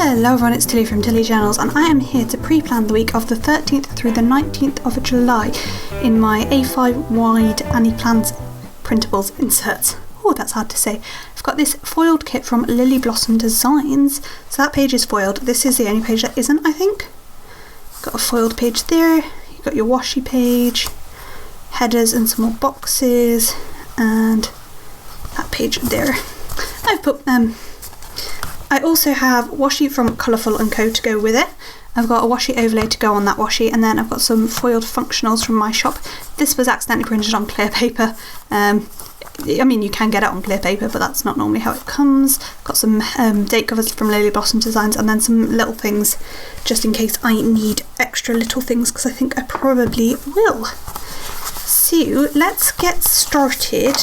Hello everyone, it's Tilly from Tilly Journals, and I am here to pre-plan the week of the 13th through the 19th of July in my A5 wide Annie Plans printables inserts. Oh, that's hard to say. I've got this foiled kit from Lily Blossom Designs, so that page is foiled. This is the only page that isn't, I think. Got a foiled page there, you've got your washi page, headers and some more boxes, and that page there. I've put I also have washi from Colourful & Co to go with it. I've got a washi overlay to go on that washi, and then I've got some foiled functionals from my shop. This was accidentally printed on clear paper. I mean, you can get it on clear paper, but that's not normally how it comes. Got some date covers from Lily Blossom Designs, and then some little things just in case I need extra little things, because I think I probably will. So let's get started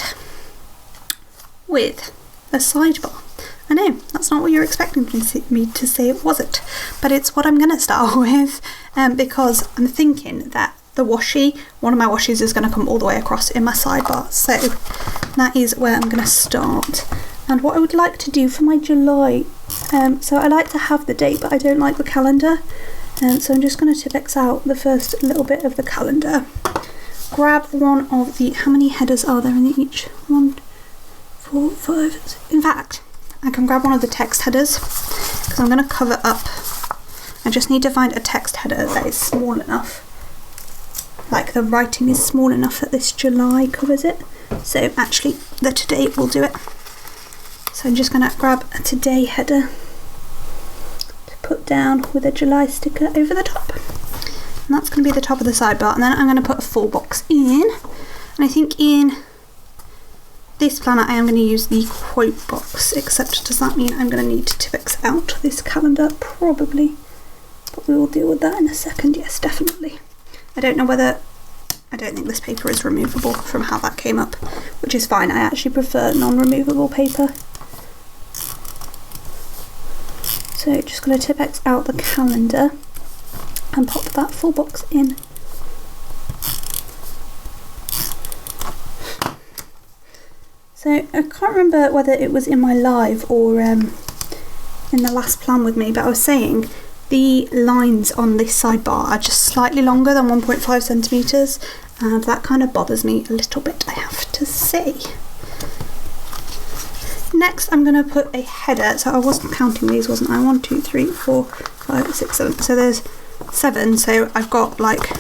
with the sidebar. I know, that's not what you're expecting me to say, was it? But it's what I'm going to start with, because I'm thinking that the washi, one of my washes is going to come all the way across in my sidebar. So that is where I'm going to start. And what I would like to do for my July, so I like to have the date, but I don't like the calendar. So I'm just going to Tipp-Ex out the first little bit of the calendar. Grab one of the, how many headers are there in each? 1, 4, 5, in fact, I can grab one of the text headers, because I'm going to cover up. I just need to find a text header that is small enough, like the writing is small enough that this July covers it. So actually the today will do it. So I'm just going to grab a today header to put down with a July sticker over the top. And that's going to be the top of the sidebar, and then I'm going to put a full box in. And I think in this planner I am going to use the quote box, except does that mean I'm going to need to Tipp-Ex out this calendar? Probably, but we will deal with that in a second. Yes, definitely. I don't know whether, I don't think this paper is removable from how that came up, which is fine. I actually prefer non-removable paper. So just going to Tipp-Ex out the calendar and pop that full box in. So I can't remember whether it was in my live or in the last plan with me, but I was saying the lines on this sidebar are just slightly longer than 1.5 centimetres, and that kind of bothers me a little bit, I have to say. Next I'm going to put a header, so I wasn't counting these, wasn't I? 1, 2, 3, 4, 5, 6, 7. So there's 7, so I've got like,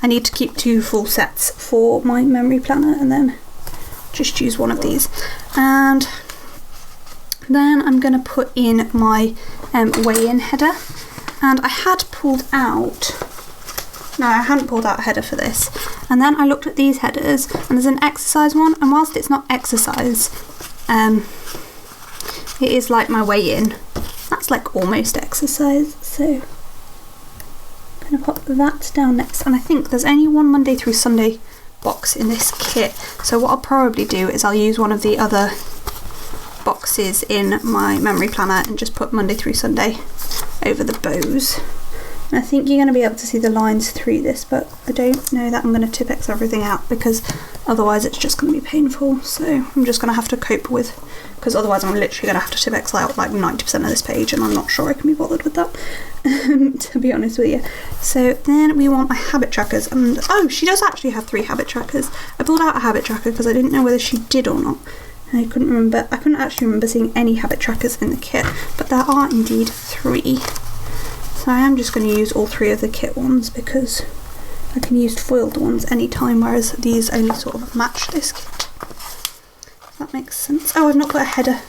I need to keep 2 full sets for my memory planner, and then just use one of these. And then I'm going to put in my weigh-in header, and I had pulled out, no, I hadn't pulled out a header for this, and then I looked at these headers, and there's an exercise one, and whilst it's not exercise, it is like my weigh-in, that's like almost exercise, so I'm going to pop that down next. And I think there's only one Monday through Sunday box in this kit, so what I'll probably do is I'll use one of the other boxes in my memory planner and just put Monday through Sunday over the bows. And I think you're going to be able to see the lines through this, but I don't know that I'm going to Tipp-Ex everything out, because otherwise it's just going to be painful. So I'm just going to have to cope with, because otherwise I'm literally going to have to Tipp-Ex out like 90% of this page, and I'm not sure I can be bothered with that, to be honest with you. So then we want my habit trackers, and oh, she does actually have 3 habit trackers. I pulled out a habit tracker because I didn't know whether she did or not. I couldn't actually remember seeing any habit trackers in the kit, but there are indeed 3. So I am just going to use all 3 of the kit ones, because I can use foiled ones anytime, whereas these only sort of match this kit. That makes sense. Oh, I've not put a header.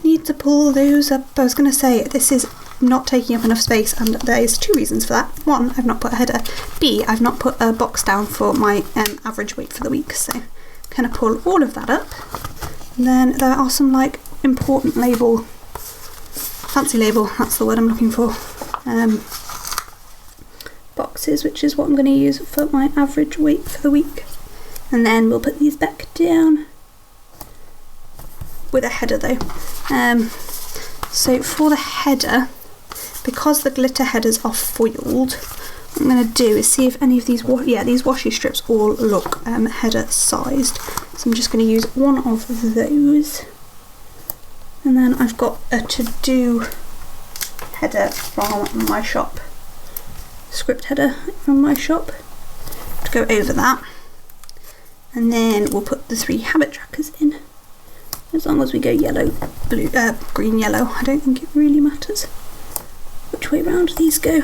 Need to pull those up. I was going to say, this is not taking up enough space, and there is 2 reasons for that. 1, I've not put a header. B, I've not put a box down for my average weight for the week, so I'm going to pull all of that up. And then there are some like important label, fancy label, that's the word I'm looking for, boxes, which is what I'm going to use for my average weight for the week. And then we'll put these back down with a header though. So for the header, because the glitter headers are foiled, what I'm going to do is see if any of these, these washi strips all look header sized. So I'm just going to use one of those. And then I've got a to-do header from my shop, script header from my shop, to go over that. And then we'll put the 3 habit trackers in. As long as we go yellow, blue, green, yellow, I don't think it really matters which way round these go.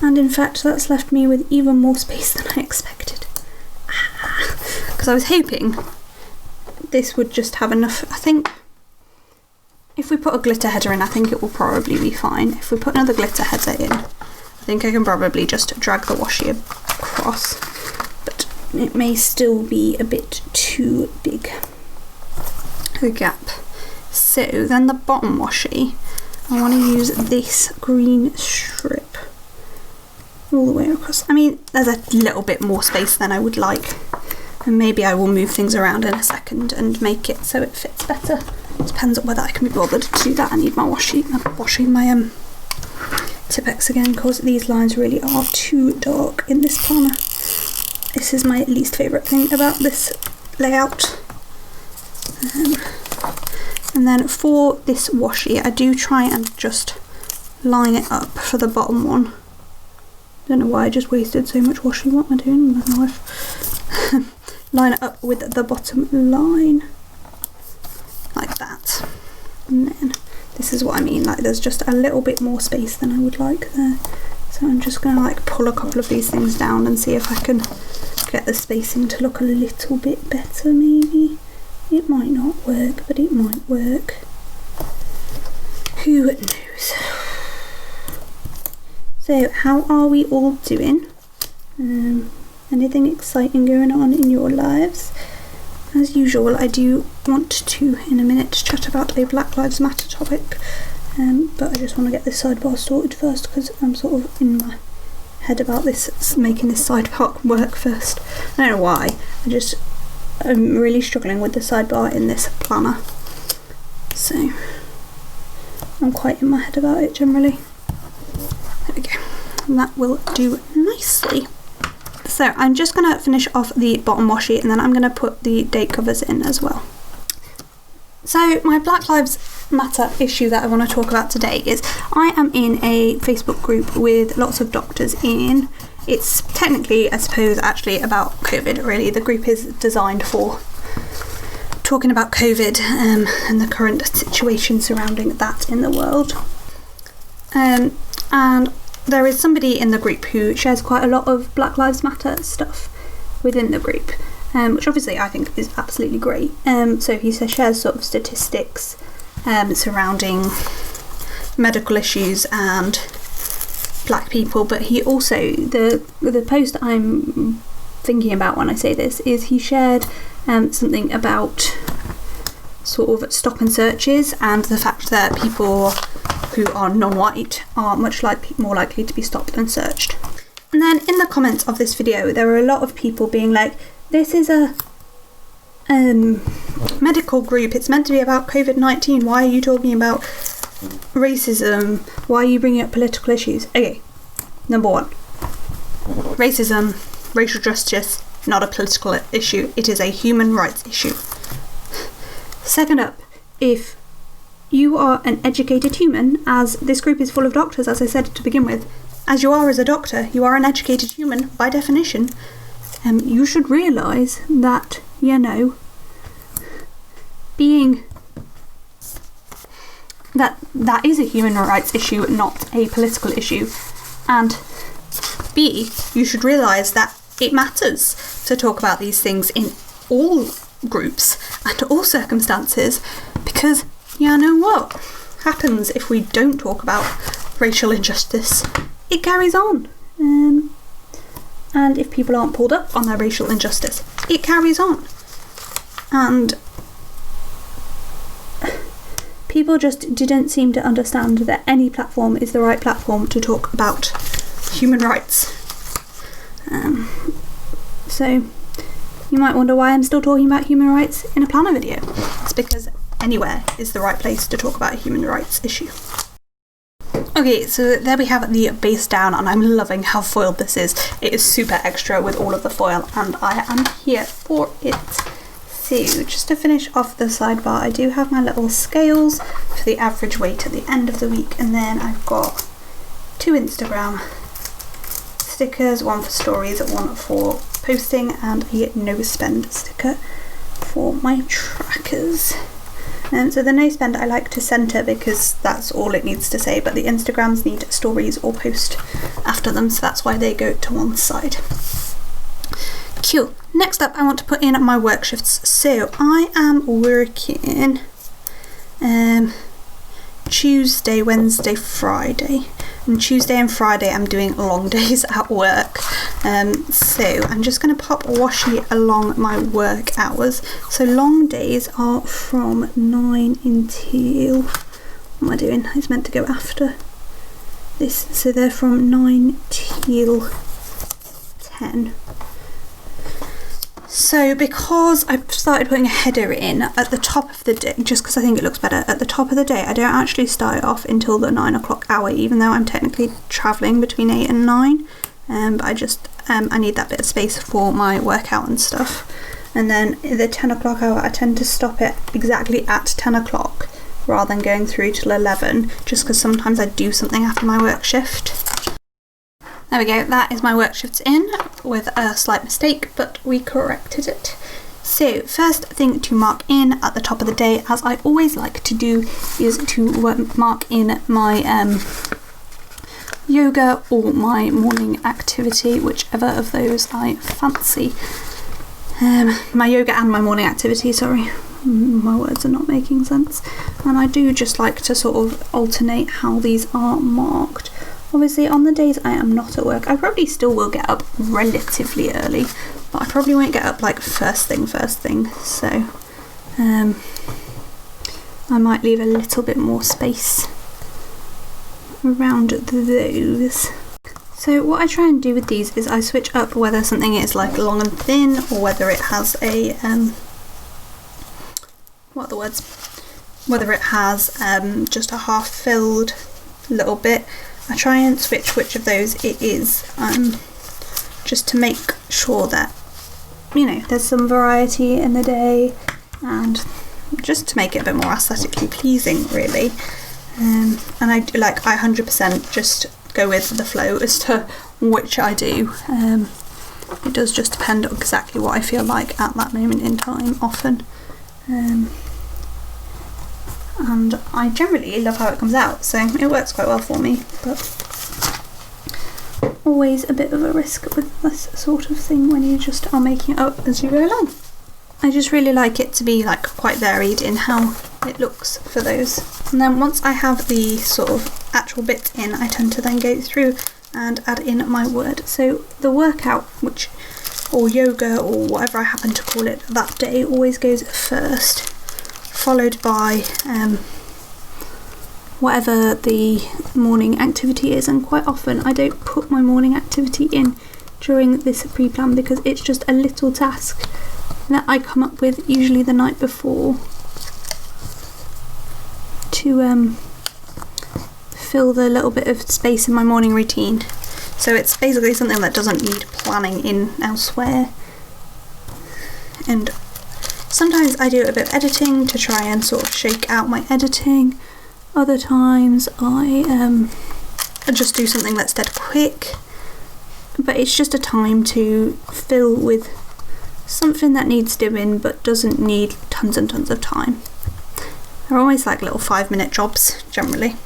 And in fact, that's left me with even more space than I expected. Because I was hoping this would just have enough. I think if we put a glitter header in, I think it will probably be fine. If we put another glitter header in, I think I can probably just drag the washi across. But it may still be a bit too big a gap. So then the bottom washi, I want to use this green strip all the way across. I mean, there's a little bit more space than I would like, and maybe I will move things around in a second and make it so it fits better. Depends on whether I can be bothered to do that. I need my washing my Tipp-Ex again, because these lines really are too dark in this planner. This is my least favourite thing about this layout. And then for this washi, I do try and just line it up for the bottom one. Don't know why I just wasted so much washi. What am I doing with my life? Line it up with the bottom line, like that. And then this is what I mean, like there's just a little bit more space than I would like there. So I'm just going to like pull a couple of these things down and see if I can get the spacing to look a little bit better maybe. It might not work, but it might work. Who knows? So how are we all doing? Anything exciting going on in your lives? As usual, I do want to, in a minute, chat about a Black Lives Matter topic, but I just want to get this sidebar sorted first, because I'm sort of in my head about this, making this sidebar work first. I don't know why, I'm really struggling with the sidebar in this planner, so I'm quite in my head about it generally. There we go, and that will do nicely. So I'm just going to finish off the bottom washi, and then I'm going to put the date covers in as well. So my Black Lives Matter issue that I want to talk about today is I am in a Facebook group with lots of doctors in. It's technically, I suppose, actually about COVID really. The group is designed for talking about COVID and the current situation surrounding that in the world. And there is somebody in the group who shares quite a lot of Black Lives Matter stuff within the group, which obviously I think is absolutely great. So he shares sort of statistics surrounding medical issues and black people, but he also, the post I'm thinking about when I say this is he shared something about sort of stop and searches and the fact that people who are non-white are much more likely to be stopped and searched. And then in the comments of this video there were a lot of people being like, this is a medical group, it's meant to be about COVID-19, why are you talking about racism, why are you bringing up political issues? Okay, number one, racism, racial justice, not a political issue, it is a human rights issue. Second up, if you are an educated human, as this group is full of doctors, as I said to begin with, as you are as a doctor, you are an educated human by definition, you should realise that, you know, being that is a human rights issue, not a political issue, and B, you should realise that it matters to talk about these things in all groups and all circumstances, because you know what happens if we don't talk about racial injustice? It carries on. And if people aren't pulled up on their racial injustice, it carries on. And people just didn't seem to understand that any platform is the right platform to talk about human rights. So you might wonder why I'm still talking about human rights in a planner video. It's because anywhere is the right place to talk about a human rights issue. Okay, so there we have the base down, and I'm loving how foiled this is. It is super extra with all of the foil, and I am here for it. So just to finish off the sidebar, I do have my little scales for for the average weight at the end of the week. And then I've got 2 Instagram stickers, one for stories, one for posting, and a no spend sticker for my trackers. And so the no spend I like to centre because that's all it needs to say, but the Instagrams need stories or post after them, so that's why they go to one side. Cool. Next up I want to put in my work shifts. So I am working Tuesday, Wednesday, Friday. And Tuesday and Friday I'm doing long days at work. So I'm just going to pop washi along my work hours. So long days are from 9 until, what am I doing? It's meant to go after this. So they're from 9 till 10. So because I've started putting a header in at the top of the day, just because I think it looks better, at the top of the day I don't actually start it off until the 9 o'clock hour, even though I'm technically travelling between 8 and 9. But I just, I need that bit of space for my workout and stuff. And then the 10 o'clock hour I tend to stop it exactly at 10 o'clock rather than going through till 11, just because sometimes I do something after my work shift. There we go, that is my work shifts in with a slight mistake, but we corrected it. So first thing to mark in at the top of the day, as I always like to do, is to mark in my yoga or my morning activity, whichever of those I fancy. My yoga and my morning activity, sorry. My words are not making sense. And I do just like to sort of alternate how these are marked. Obviously on the days I am not at work, I probably still will get up relatively early, but I probably won't get up like first thing, so I might leave a little bit more space around those. So what I try and do with these is I switch up whether something is like long and thin, or whether it has a whether it has just a half filled little bit. I try and switch which of those it is, just to make sure that, you know, there's some variety in the day, and just to make it a bit more aesthetically pleasing, really. And I 100% just go with the flow as to which I do. It does just depend on exactly what I feel like at that moment in time, often. And I generally love how it comes out, so it works quite well for me, but always a bit of a risk with this sort of thing when you just are making it up as you go along. I just really like it to be like quite varied in how it looks for those. And then once I have the sort of actual bits in, I tend to then go through and add in my word. So the workout, or yoga, or whatever I happen to call it that day, always goes first, followed by whatever the morning activity is. And quite often I don't put my morning activity in during this pre-plan because it's just a little task that I come up with usually the night before to fill the little bit of space in my morning routine. So it's basically something that doesn't need planning in elsewhere. And sometimes I do a bit of editing to try and sort of shake out my editing. Other times I just do something that's dead quick. But it's just a time to fill with something that needs doing but doesn't need tons and tons of time. They're always like little 5-minute jobs generally.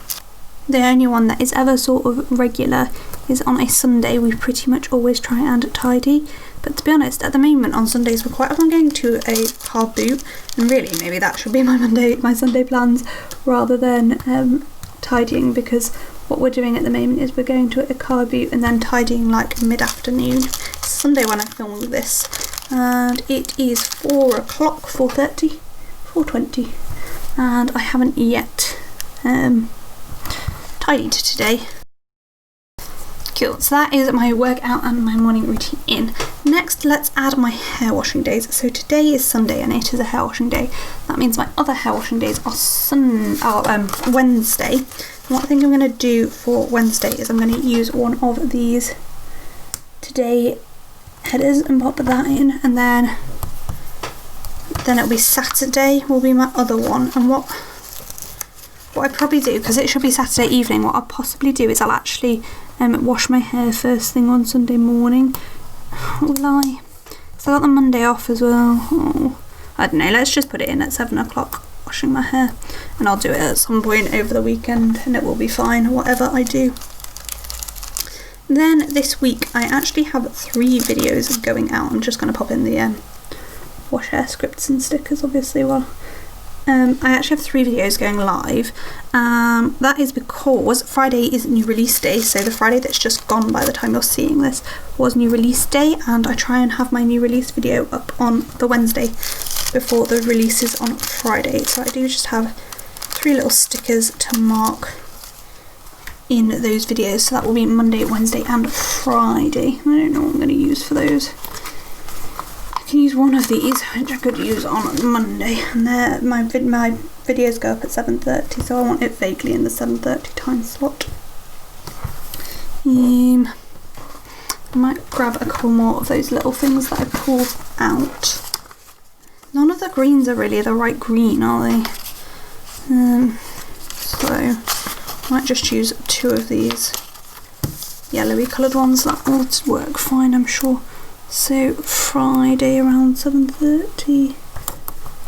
The only one that is ever sort of regular is on a Sunday. We pretty much always try and tidy, but to be honest, at the moment on Sundays we're quite often going to a car boot, and really maybe that should be my Sunday plans rather than tidying, because what we're doing at the moment is we're going to a car boot and then tidying like mid-afternoon. It's Sunday when I filmed this, and it is 4 o'clock, 4:30, 4:20, and I haven't yet tidied today. Cool, so that is my workout and my morning routine in. Next, let's add my hair washing days. So today is Sunday and it is a hair washing day. That means my other hair washing days are Wednesday. And what I think I'm going to do for Wednesday is I'm going to use one of these today headers and pop that in, and then it'll be Saturday will be my other one. And what what I probably do, because it should be Saturday evening, what I'll possibly do is I'll actually wash my hair first thing on Sunday morning. Will I? Because I got the Monday off as well. Oh, I don't know, let's just put it in at 7 o'clock, washing my hair, and I'll do it at some point over the weekend and it will be fine, whatever I do. Then this week I actually have 3 videos going out. I'm just going to pop in the wash hair scripts and stickers obviously while I actually have 3 videos going live. That is because Friday is new release day, so the Friday that's just gone by the time you're seeing this was new release day, and I try and have my new release video up on the Wednesday before the release is on Friday. So I do just have 3 little stickers to mark in those videos, so that will be Monday, Wednesday and Friday. I don't know what I'm going to use for those. I can use one of these, which I could use on Monday, and my videos go up at 7:30, so I want it vaguely in the 7:30 time slot. I might grab a couple more of those little things that I pulled out. None of the greens are really the right green, are they? So I might just choose 2 of these yellowy coloured ones. That will work fine, I'm sure. So Friday around 7:30,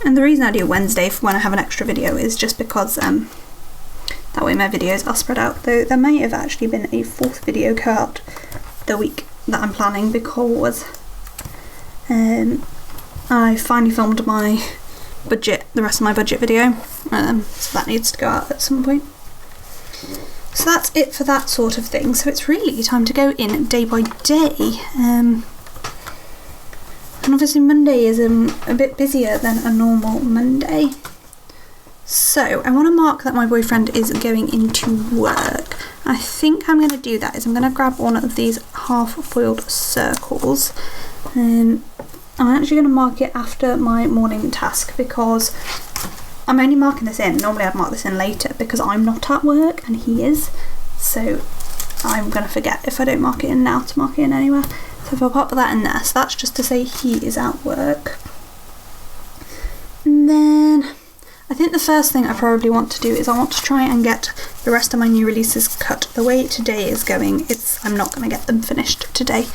and the reason I do Wednesday when I have an extra video is just because that way my videos are spread out, though there may have actually been a 4th video go out the week that I'm planning, because I finally filmed my budget, the rest of my budget video, so that needs to go out at some point. So that's it for that sort of thing. So it's really time to go in day by day. And obviously Monday is a bit busier than a normal Monday. So I want to mark that my boyfriend is going into work. I think I'm going to do that is I'm going to grab one of these half foiled circles. I'm actually going to mark it after my morning task, because I'm only marking this in. Normally I'd mark this in later because I'm not at work and he is. So I'm going to forget if I don't mark it in now to mark it in anywhere. So if I pop that in there, so that's just to say he is at work. And then I think the first thing I probably want to do is I want to try and get the rest of my new releases cut. The way today is going, I'm not going to get them finished today.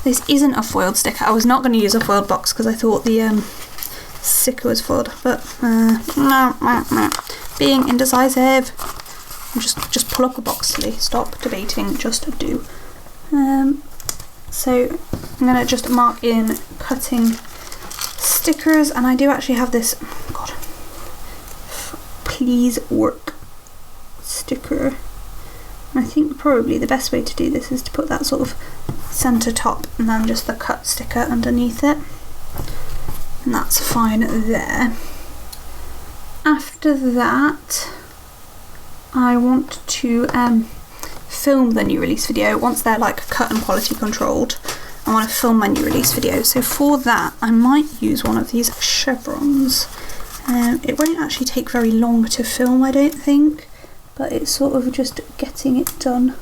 This isn't a foiled sticker. I was not going to use a foiled box because I thought the sticker was foiled, but being indecisive. Just pull up a box, silly. Stop debating, just do. So I'm going to just mark in cutting stickers, and I do actually have this, God, please work sticker. And I think probably the best way to do this is to put that sort of centre top and then just the cut sticker underneath it, and that's fine there. After that I want to film the new release video. Once they're like cut and quality controlled, I want to film my new release video. So for that I might use one of these chevrons. It won't actually take very long to film, I don't think, but it's sort of just getting it done.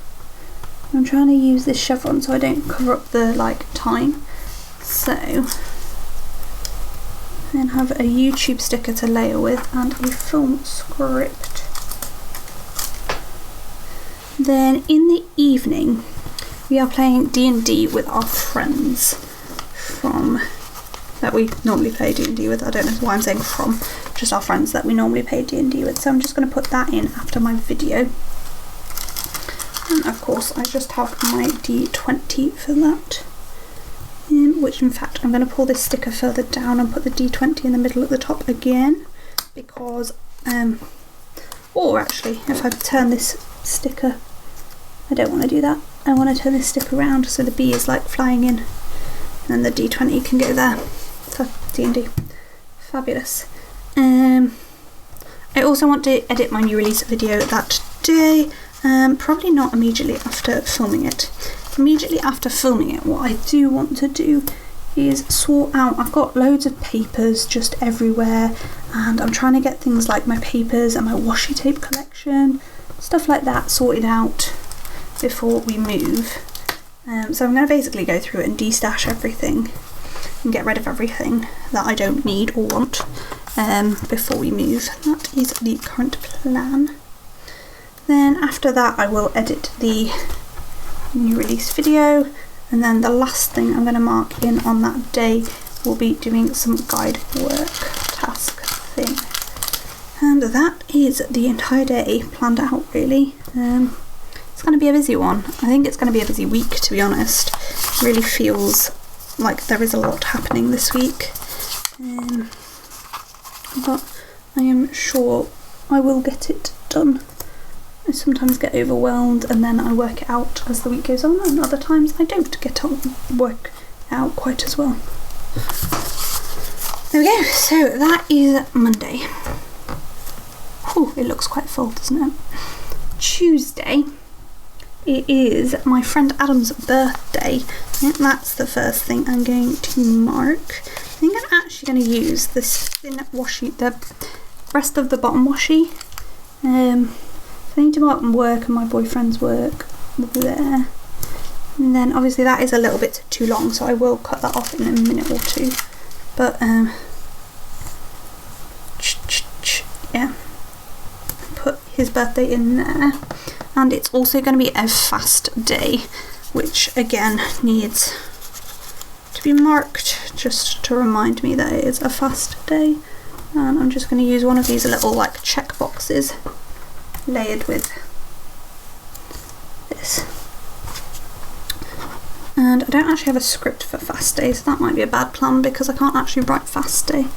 I'm trying to use this chevron so I don't cover up the time. So then have a YouTube sticker to layer with and a film script. Then in the evening we are playing D&D with our friends that we normally play D&D with. I don't know why I'm saying from, just our friends that we normally play D&D with. So I'm just going to put that in after my video. And of course I just have my D20 for that. Which in fact I'm going to pull this sticker further down and put the D20 in the middle at the top again, because or actually if I turn this sticker, I don't want to do that. I want to turn this sticker around so the B is like flying in and then the D20 can go there. So D&D, fabulous. I also want to edit my new release video that day, probably not immediately after filming it. Immediately after filming it, what I do want to do is sort out, I've got loads of papers just everywhere, and I'm trying to get things like my papers and my washi tape collection, stuff like that sorted out before we move. So I'm going to basically go through it and de-stash everything and get rid of everything that I don't need or want, before we move. That is the current plan. Then after that I will edit the new release video, and then the last thing I'm going to mark in on that day will be doing some guide work task thing. And that is the entire day planned out really. It's going to be a busy one. I think it's going to be a busy week, to be honest. It really feels like there is a lot happening this week. But I am sure I will get it done. I sometimes get overwhelmed and then I work it out as the week goes on, and other times I don't get to work out quite as well. There we go, so that is Monday. Whew, it looks quite full, doesn't it? Tuesday, it is my friend Adam's birthday. And that's the first thing I'm going to mark. I think I'm actually going to use this thin washi, the rest of the bottom washi. I need to mark my work and my boyfriend's work there. And then obviously that is a little bit too long, so I will cut that off in a minute or two. But yeah, put his birthday in there. And it's also going to be a fast day, which again needs to be marked just to remind me that it is a fast day. And I'm just going to use one of these little like check boxes layered with this. And I don't actually have a script for fast day, so that might be a bad plan because I can't actually write fast day.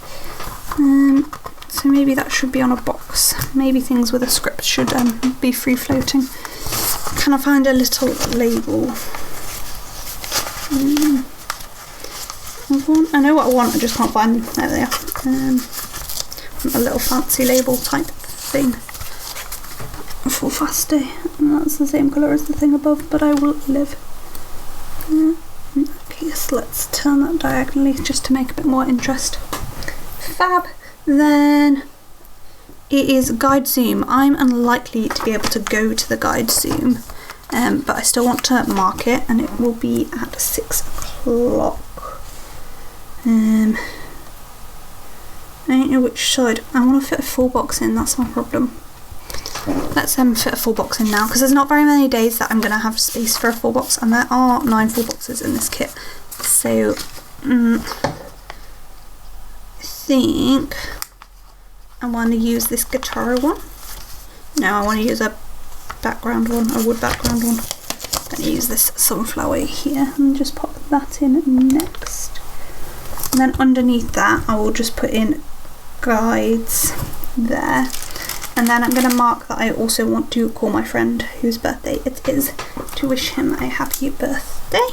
So maybe that should be on a box. Maybe things with a script should be free floating. Can I find a little label? I know what I want, I just can't find them. There they are. A little fancy label type thing for fast day. And that's the same colour as the thing above, but I will live. Okay, so let's turn that diagonally just to make a bit more interest. Fab. Then it is guide Zoom. I'm unlikely to be able to go to the guide Zoom, but I still want to mark it, and it will be at 6 o'clock. I don't know which side. I want to fit a full box in, that's my problem. Let's fit a full box in now, because there's not very many days that I'm going to have space for a full box, and there are 9 full boxes in this kit. So I think I want to use this guitar one. No, I want to use a background one, a wood background one. I'm going to use this sunflower here and just pop that in next. And then underneath that I will just put in guides there. And then I'm going to mark that I also want to call my friend whose birthday it is to wish him a happy birthday.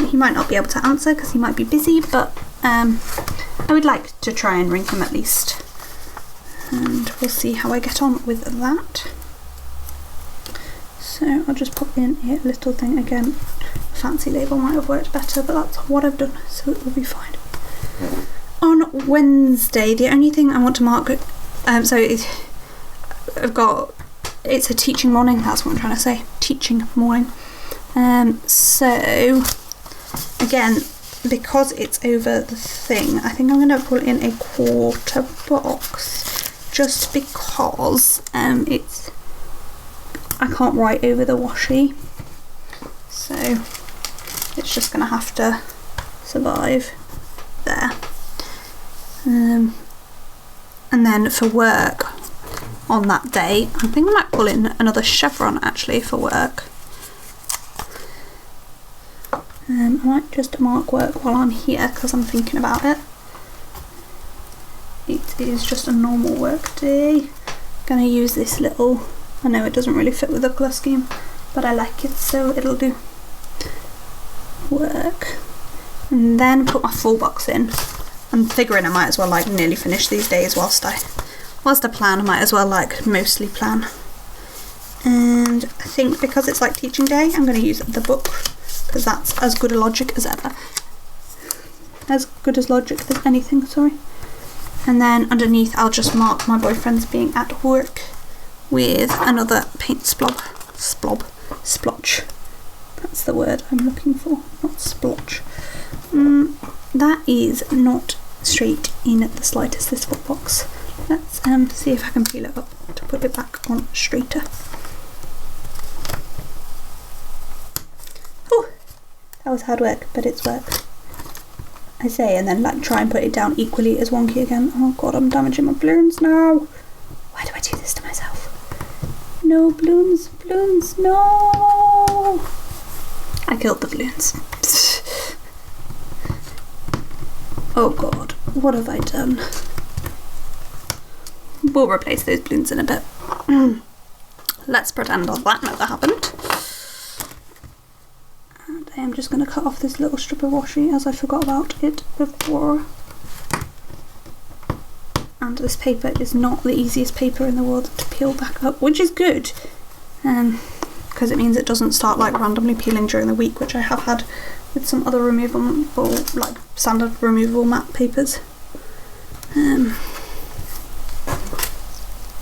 He might not be able to answer because he might be busy, but I would like to try and ring him at least. And we'll see how I get on with that. So I'll just pop in a little thing again. A fancy label might have worked better, but that's what I've done, so it will be fine. On Wednesday, the only thing I want to mark, it's a teaching morning, that's what I'm trying to say, teaching morning. So again, because it's over the thing, I think I'm going to put in a quarter box, just because I can't write over the washi, so it's just going to have to survive there. And then for work on that day, I think I might pull in another chevron actually for work. I might just mark work while I'm here because I'm thinking about it. It is just a normal work day. Gonna use this little, I know it doesn't really fit with the colour scheme, but I like it, so it'll do. Work. And then put my full box in. I'm figuring I might as well like nearly finish these days whilst I plan. I might as well like mostly plan. And I think because it's like teaching day, I'm going to use the book because that's as good a logic as ever. As good as logic as anything, sorry. And then underneath I'll just mark my boyfriend's being at work with another paint splotch. That's the word I'm looking for, not splotch. That is not straight in the slightest, this foot box. Let's see if I can peel it up to put it back on straighter. Oh, that was hard work, but it's worked. I say, and then like try and put it down equally as wonky again. Oh god, I'm damaging my balloons now. Why do I do this to myself? No balloons, balloons, no! I killed the balloons. Oh god, what have I done? We'll replace those balloons in a bit. Let's pretend that never happened. And I am just going to cut off this little strip of washi as I forgot about it before. And this paper is not the easiest paper in the world to peel back up, which is good. Because it means it doesn't start like randomly peeling during the week, which I have had with some other removable, like standard removable matte papers.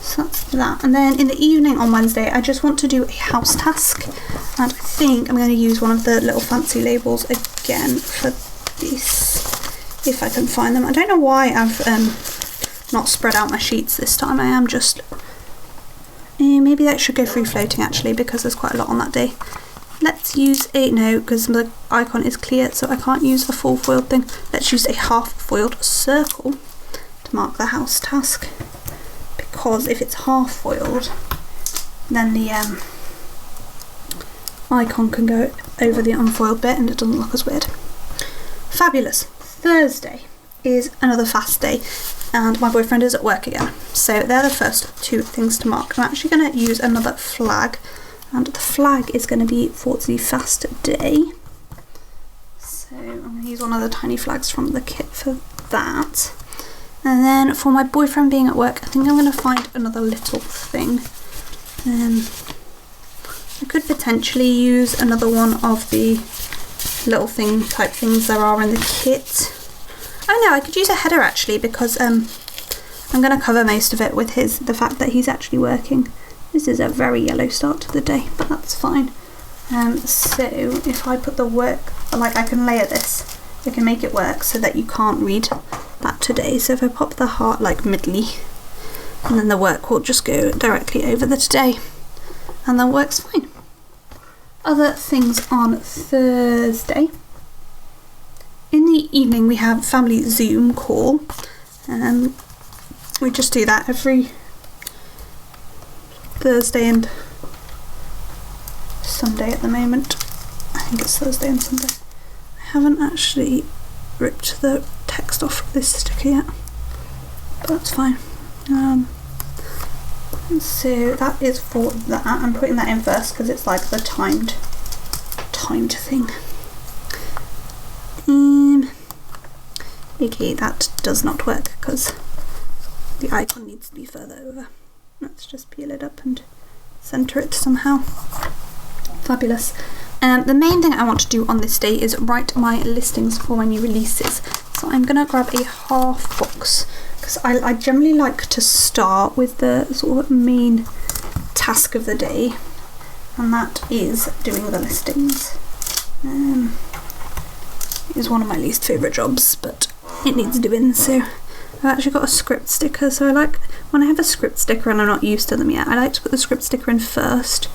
So that's that. And then in the evening on Wednesday, I just want to do a house task, and I think I'm going to use one of the little fancy labels again for this, if I can find them. I don't know why I've not spread out my sheets this time. I am just maybe that should go free floating actually, because there's quite a lot on that day. Let's use a, no, because the icon is clear, so I can't use a full foiled thing. Let's use a half foiled circle to mark the house task, because if it's half foiled, then the icon can go over the unfoiled bit and it doesn't look as weird. Fabulous. Thursday is another fast day, and my boyfriend is at work again, so they're the first two things to mark. I'm actually going to use another flag, and the flag is going to be for the fast day, so I'm going to use one of the tiny flags from the kit for that. And then for my boyfriend being at work, I think I'm going to find another little thing. I could potentially use another one of the little thing type things there are in the kit. Oh no, I could use a header actually, because I'm going to cover most of it with the fact that he's actually working. This is a very yellow start to the day, but that's fine. So if I put the work, like I can layer this, I can make it work so that you can't read that today. So if I pop the heart like middly, and then the work will just go directly over the today, and then works fine. Other things on Thursday. In the evening we have family Zoom call. We just do that every Thursday and Sunday at the moment. I think it's Thursday and Sunday. I haven't actually ripped the text off of this sticker yet, but that's fine. So that is for that. I'm putting that in first because it's like the timed thing. Okay, that does not work because the icon needs to be further over. Let's just peel it up and center it somehow. Fabulous. The main thing I want to do on this day is write my listings for my new releases. So I'm going to grab a half box, because I generally like to start with the sort of main task of the day, and that is doing the listings. It is one of my least favourite jobs, but it needs doing. So I've actually got a script sticker, so I like, when I have a script sticker and I'm not used to them yet, I like to put the script sticker in first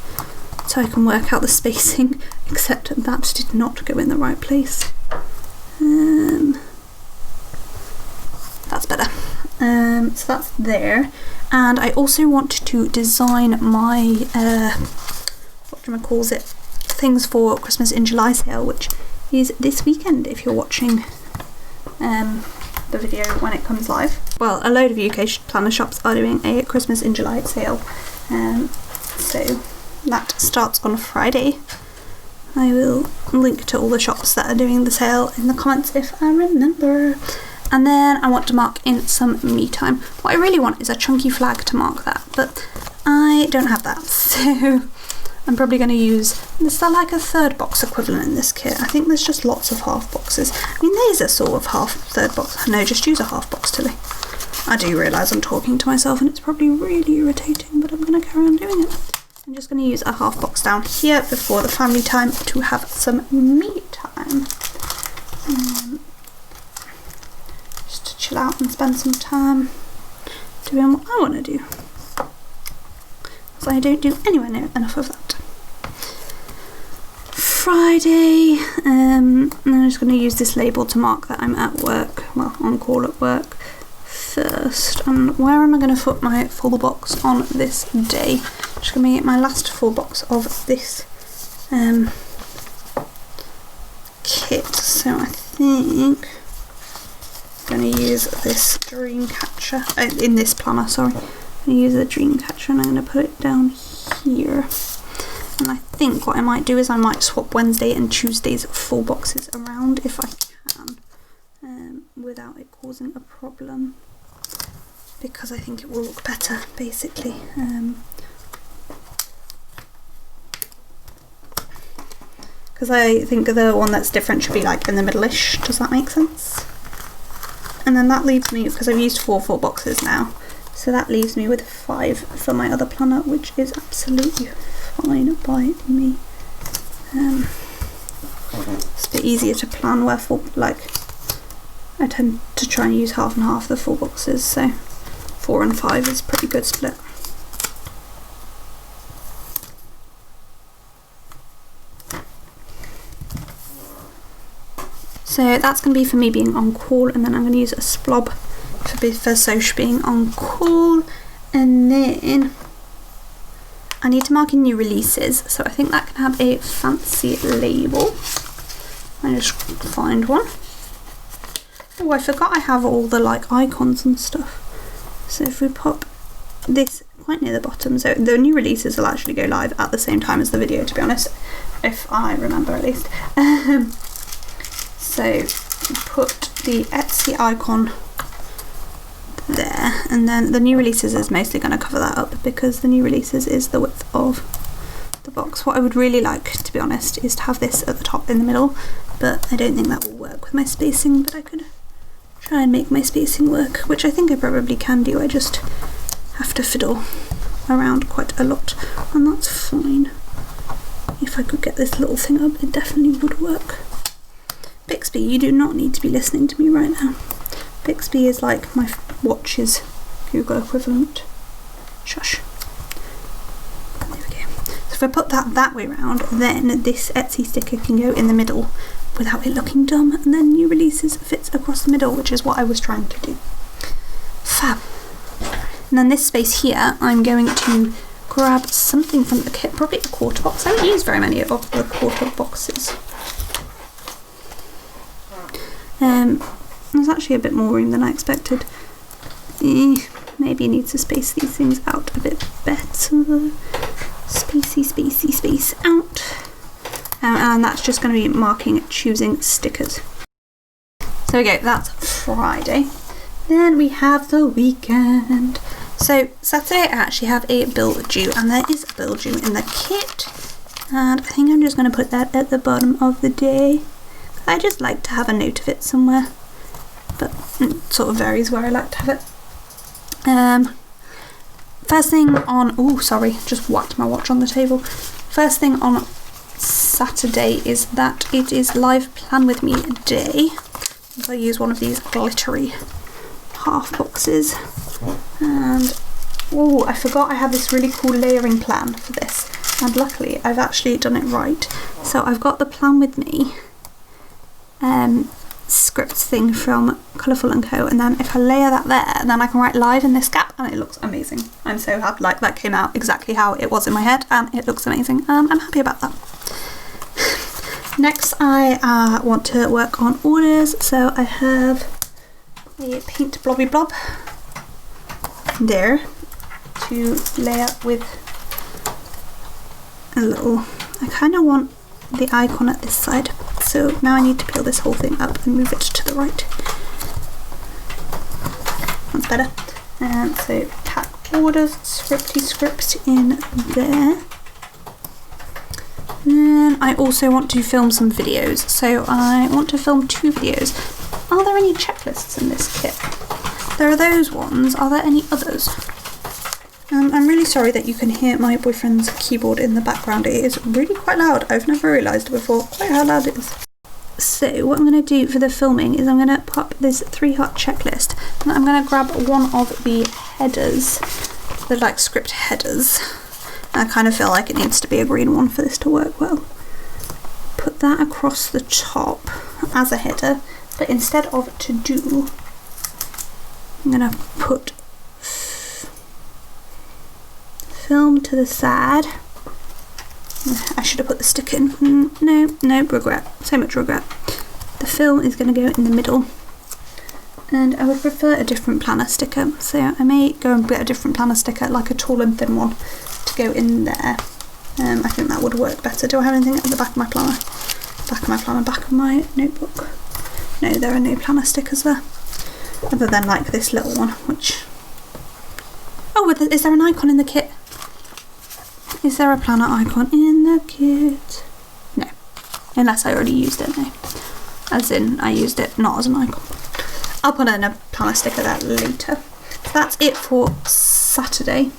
so I can work out the spacing, except that did not go in the right place. That's better. So that's there. And I also want to design my things for Christmas in July sale, which is this weekend if you're watching the video when it comes live. Well, a load of UK planner shops are doing a Christmas in July sale, so that starts on Friday. I will link to all the shops that are doing the sale in the comments if I remember. And then I want to mark in some me time. What I really want is a chunky flag to mark that, but I don't have that, so I'm probably going to use, is there like a third box equivalent in this kit? I think there's just lots of half boxes. I mean, there's a sort of half third box. No, just use a half box, Tilly. I do realise I'm talking to myself and it's probably really irritating, but I'm going to carry on doing it. I'm just going to use a half box down here before the family time to have some me time. Just to out and spend some time doing what I want to do. So I don't do anywhere near enough of that. Friday, I'm just going to use this label to mark that I'm at work, well, on call at work first. And where am I going to put my full box on this day? Just going to make my last full box of this kit. So I think I'm going to use this dream catcher, in this planner, sorry. I'm going to use the dream catcher and I'm going to put it down here. And I think what I might do is I might swap Wednesday and Tuesday's full boxes around if I can, without it causing a problem, because I think it will look better, basically. Because I think the one that's different should be like in the middle-ish. Does that make sense? And then that leaves me, because I've used 4 full boxes now, so that leaves me with 5 for my other planner, which is absolutely fine by me. It's a bit easier to plan where I tend to try and use half and half the full boxes, so 4 and 5 is a pretty good split. So that's going to be for me being on call, and then I'm going to use a splob for Soch being on call, and then I need to mark in new releases, so I think that can have a fancy label. I just find one. Oh, I forgot I have all the icons and stuff. So if we pop this quite near the bottom, so the new releases will actually go live at the same time as the video, to be honest, if I remember at least. So put the Etsy icon there, and then the new releases is mostly going to cover that up, because the new releases is the width of the box. What I would really like, to be honest, is to have this at the top in the middle, but I don't think that will work with my spacing, but I could try and make my spacing work, which I think I probably can do. I just have to fiddle around quite a lot, and that's fine. If I could get this little thing up, it definitely would work. Bixby, you do not need to be listening to me right now. Bixby is like my watch's Google equivalent. Shush. There we go. So if I put that way around, then this Etsy sticker can go in the middle without it looking dumb, and then new releases fits across the middle, which is what I was trying to do. Fab. And then this space here, I'm going to grab something from the kit, probably a quarter box. I don't use very many of the quarter boxes. There's actually a bit more room than I expected. Maybe need to space these things out a bit better. Space out. And that's just going to be marking choosing stickers. So we go, that's Friday. Then we have the weekend. So Saturday I actually have a bill due, and there is a bill due in the kit. And I think I'm just going to put that at the bottom of the day. I just like to have a note of it somewhere, but it sort of varies where I like to have it. First thing on, oh sorry, just whacked my watch on the table. First thing on Saturday is that it is live plan with me day. I use one of these glittery half boxes, and oh, I forgot I had this really cool layering plan for this, and luckily I've actually done it right. So I've got the plan with me script thing from Colourful & Co, and then if I layer that there, then I can write live in this gap, and it looks amazing. I'm so happy, like that came out exactly how it was in my head, and it looks amazing. I'm happy about that. Next I want to work on orders, so I have a paint blobby blob there to layer with a little, I kind of want the icon at this side, so now I need to peel this whole thing up and move it to the right. That's better. And so tag orders, script in there. Then I also want to film some videos, so I want to film 2 videos. Are there any checklists in this kit? There are those ones. Are there any others? I'm really sorry that you can hear my boyfriend's keyboard in the background. It is really quite loud. I've never realised before quite how loud it is. So what I'm going to do for the filming is I'm going to pop this 3-heart checklist, and I'm going to grab one of the headers, the like script headers. I kind of feel like it needs to be a green one for this to work well. Put that across the top as a header, but instead of to do, I'm going to put film to the side. I should have put the stick in. No, regret. So much regret. The film is going to go in the middle. And I would prefer a different planner sticker. So I may go and get a different planner sticker, like a tall and thin one, to go in there. I think that would work better. Do I have anything at the back of my planner? Back of my notebook. No, there are no planner stickers there. Other than like this little one, which... Oh, is there an icon in the kit? Is there a planner icon in the kit? No. Unless I already used it, no. As in, I used it not as an icon. I'll put in a planner sticker there later. That's it for Saturday.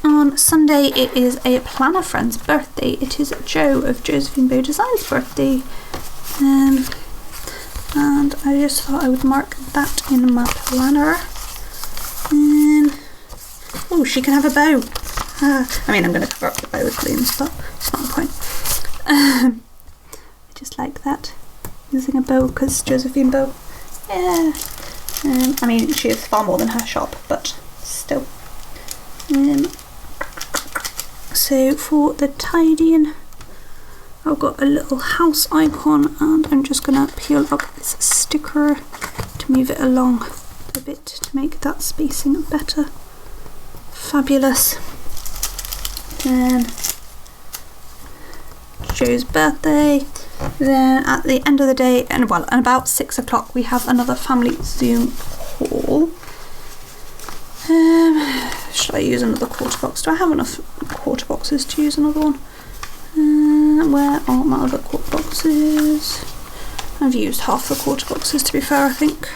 On Sunday, it is a planner friend's birthday. It is Joe of Josephine Bow Designs' birthday. And I just thought I would mark that in my planner. And oh, she can have a bow. I mean, I'm going to cover up the bow with balloons, but it's not the point. I just like that, using a bow, because Josephine Bow, yeah. I mean, she is far more than her shop, but still. So for the tidying, I've got a little house icon, and I'm just going to peel up this sticker to move it along a bit to make that spacing better. Fabulous. Then Joe's birthday. Then at the end of the day, and well, at about 6 o'clock, we have another family Zoom call. Should I use another quarter box? Do I have enough quarter boxes to use another one? Where are my other quarter boxes? I've used half the quarter boxes, to be fair, I think.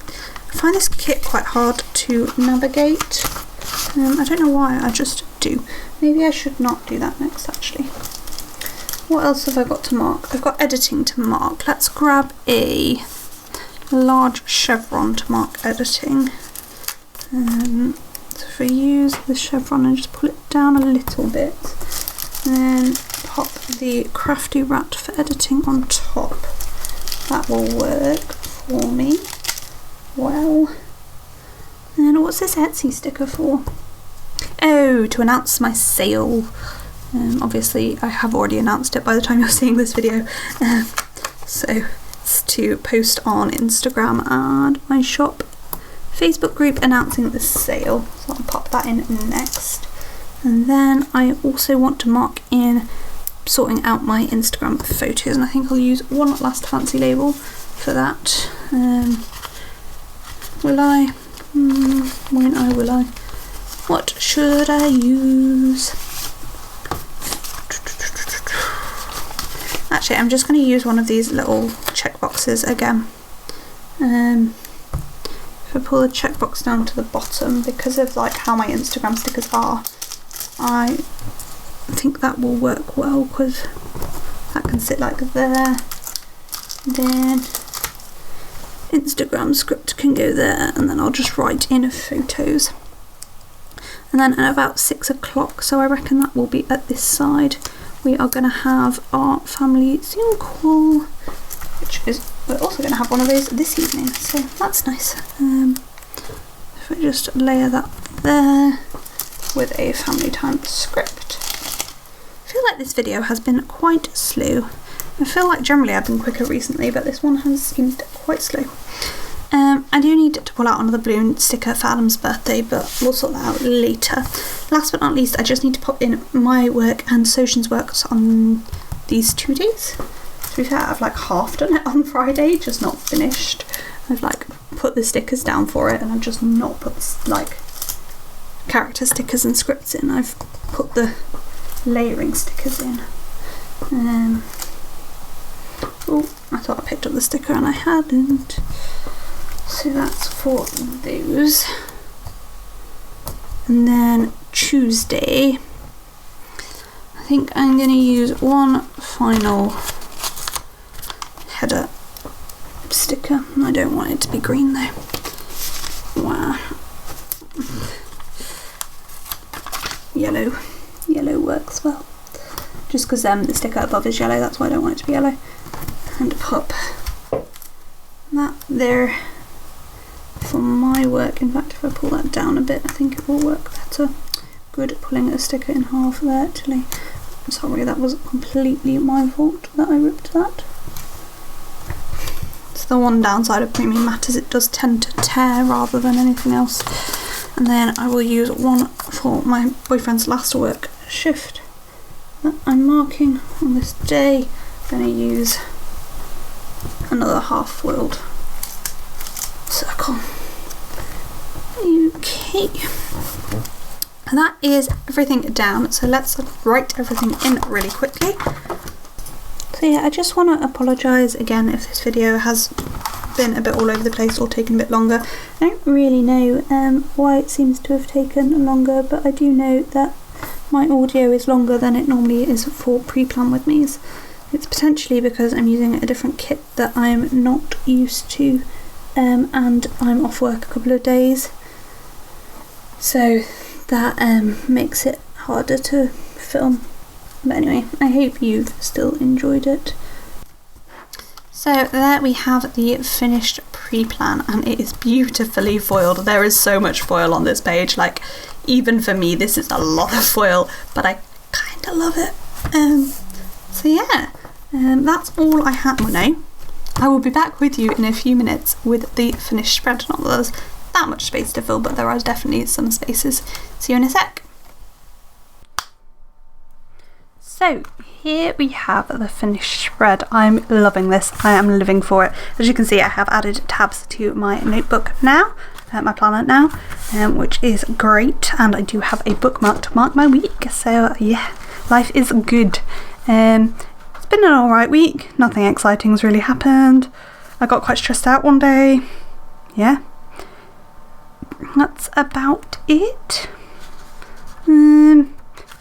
I find this kit quite hard to navigate. I don't know why, I just do. Maybe I should not do that next, actually. What else have I got to mark? I've got editing to mark. Let's grab a large chevron to mark editing. So if I use the chevron and just pull it down a little bit, and then pop the crafty rat for editing on top. That will work for me well. And what's this Etsy sticker for? Oh, to announce my sale. Obviously, I have already announced it by the time you're seeing this video. So it's to post on Instagram and my shop Facebook group announcing the sale. So I'll pop that in next. And then I also want to mark in sorting out my Instagram photos, and I think I'll use one last fancy label for that. Will I? Won't I? Will I? What should I use? Actually, I'm just going to use one of these little checkboxes again. If I pull the checkbox down to the bottom, because of like how my Instagram stickers are, I think that will work well, because that can sit like there. Then Instagram script can go there, and then I'll just write in photos. And then at about 6 o'clock, so I reckon that will be at this side, we are going to have our family Zoom call, which is, we're also going to have one of those this evening, so that's nice. If I just layer that there with a family time script. I feel like this video has been quite slow. I feel like generally I've been quicker recently, but this one has seemed quite slow. I do need to pull out another balloon sticker for Adam's birthday, but we'll sort that out later. Last but not least, I just need to pop in my work and Sojin's works on these 2 days. To be fair, I've like half done it on Friday, just not finished. I've like put the stickers down for it, and I've just not put like character stickers and scripts in. I've put the layering stickers in. Oh, I thought I picked up the sticker and I hadn't. So that's for those. And then Tuesday, I think I'm going to use one final sticker. I don't want it to be green though. Wow. Yellow works well. Just because the sticker above is yellow, that's why I don't want it to be yellow. And pop that there for my work. In fact, if I pull that down a bit, I think it will work better. Good at pulling a sticker in half there, actually. I'm sorry, that was completely my fault that I ripped that. It's the one downside of premium matte is it does tend to tear rather than anything else. And then I will use one for my boyfriend's last work shift that I'm marking on this day. I'm going to use another half foiled circle. Okay. And that is everything down, so let's write everything in really quickly. So yeah, I just want to apologise again if this video has been a bit all over the place or taken a bit longer. I don't really know why it seems to have taken longer, but I do know that my audio is longer than it normally is for pre-plan with me's. It's potentially because I'm using a different kit that I'm not used to, and I'm off work a couple of days, so that makes it harder to film. But anyway, I hope you've still enjoyed it. So there we have the finished pre-plan, and it is beautifully foiled. There is so much foil on this page, like even for me this is a lot of foil, but I kind of love it. So yeah, that's all I have. Well, no, I will be back with you in a few minutes with the finished spread. Not that there's that much space to fill, but there are definitely some spaces. See you in a sec. So here we have the finished spread. I'm loving this. I am living for it. As you can see, I have added tabs to my notebook now, my planner now, which is great. And I do have a bookmark to mark my week. So yeah, life is good. It's been an alright week. Nothing exciting has really happened. I got quite stressed out one day. Yeah. That's about it.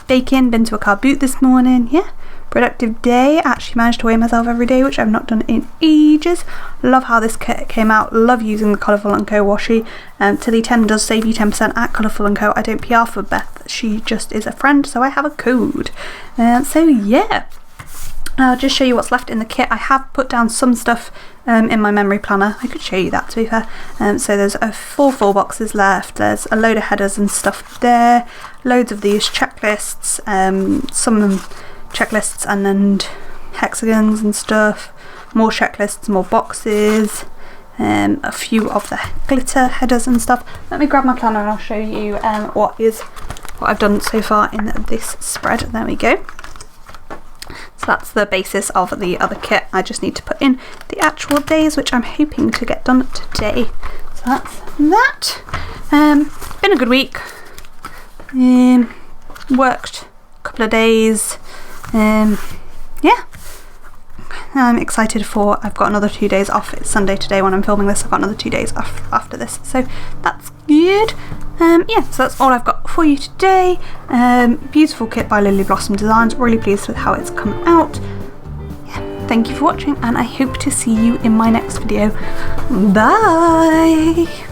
Baking, been to a car boot this morning. Yeah, productive day. Actually managed to weigh myself every day, which I've not done in ages. Love how this kit came out. Love using the Colourful & Co washi. Tilly 10 does save you 10% at Colourful & Co. I don't PR for Beth, she just is a friend, so I have a code. So yeah, I'll just show you what's left in the kit. I have put down some stuff in my memory planner. I could show you that, to be fair. So there's 4 full boxes left. There's a load of headers and stuff there. Loads of these checklists, some checklists and then hexagons and stuff. More checklists, more boxes. A few of the glitter headers and stuff. Let me grab my planner and I'll show you what I've done so far in this spread. There we go. So that's the basis of the other kit. I just need to put in the actual days, which I'm hoping to get done today. So that's that. Been a good week. Worked a couple of days. Yeah. I'm excited for, I've got another 2 days off. It's Sunday today when I'm filming this. I've got another 2 days off after this, so that's good. Yeah, so that's all I've got for you today. Beautiful kit by Lily Blossom Designs. Really pleased with how it's come out. Yeah, thank you for watching, and I hope to see you in my next video. Bye!